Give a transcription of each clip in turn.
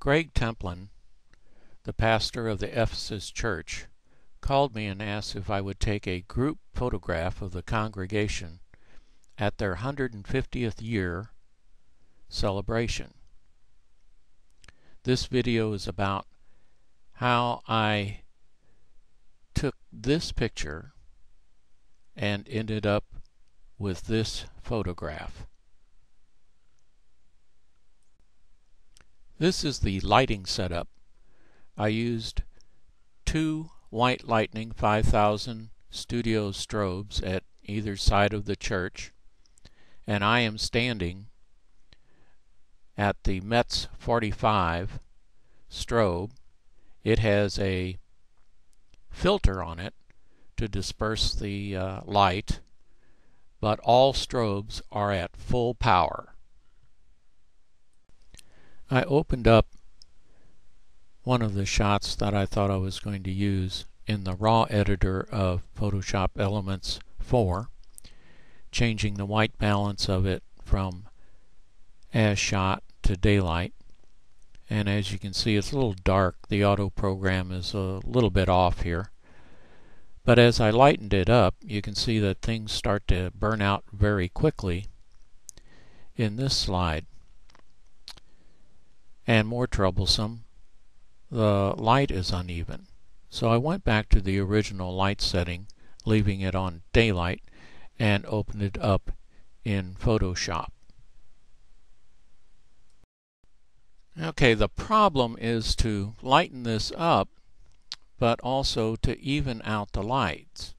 Greg Templin, the pastor of the Ephesus Church, called me and asked if I would take a group photograph of the congregation at their 150th year celebration. This video is about how I took this picture and ended up with this photograph. This is the lighting setup. I used two White Lightning 5000 studio strobes at either side of the church, and I am standing at the Metz 45 strobe. It has a filter on it to disperse the light, but all strobes are at full power. I opened up one of the shots that I thought I was going to use in the raw editor of Photoshop Elements 4, changing the white balance of it from as shot to daylight. And as you can see, it's a little dark. The auto program is a little bit off here. But as I lightened it up, you can see that things start to burn out very quickly in this slide. And more troublesome, the light is uneven. So I went back to the original light setting, leaving it on daylight, and opened it up in Photoshop. Okay, the problem is to lighten this up, but also to even out the lights.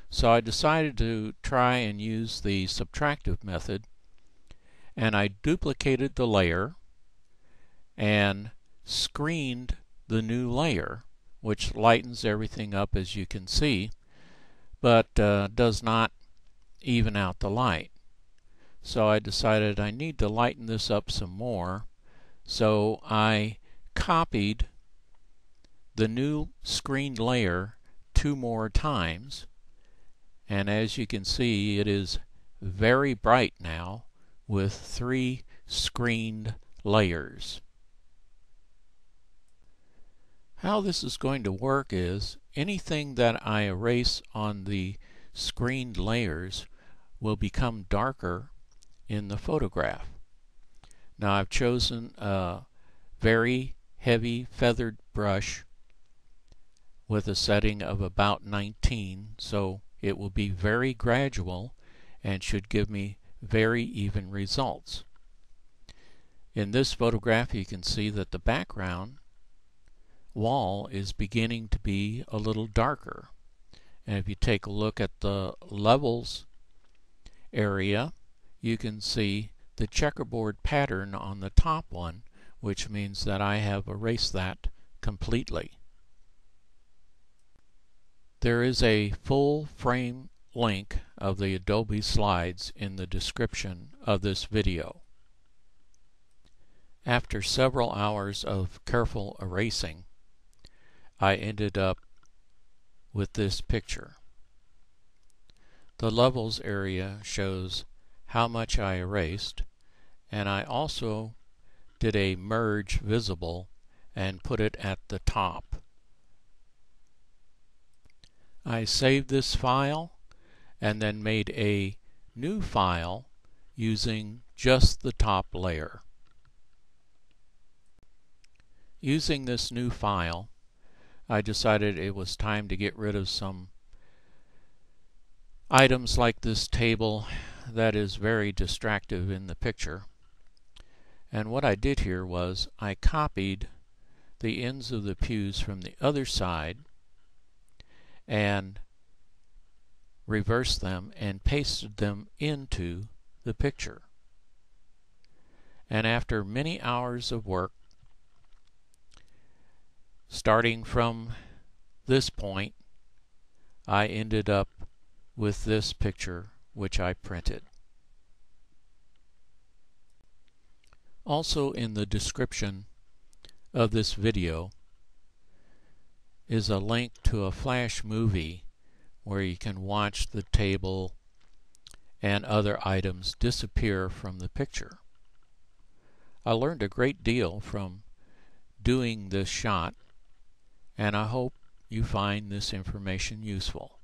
So I decided to try and use the subtractive method, and I duplicated the layer and screened the new layer, which lightens everything up, as you can see, but does not even out the light. So I decided I need to lighten this up some more, so I copied the new screened layer 2 more times, and as you can see, it is very bright now with 3 screened layers. How this is going to work is anything that I erase on the screened layers will become darker in the photograph. Now I've chosen a very heavy feathered brush with a setting of about 19, so it will be very gradual and should give me very even results. In this photograph you can see that the background wall is beginning to be a little darker, and if you take a look at the levels area, you can see the checkerboard pattern on the top one, which means that I have erased that completely. There is a full frame link of the Adobe slides in the description of this video. After several hours of careful erasing, I ended up with this picture. The levels area shows how much I erased, and I also did a merge visible and put it at the top. I saved this file and then made a new file using just the top layer. Using this new file, I decided it was time to get rid of some items like this table that is very distractive in the picture. And what I did here was I copied the ends of the pews from the other side and reversed them and pasted them into the picture. And after many hours of work, starting from this point, I ended up with this picture, which I printed. Also in the description of this video is a link to a flash movie where you can watch the table and other items disappear from the picture. I learned a great deal from doing this shot, and I hope you find this information useful.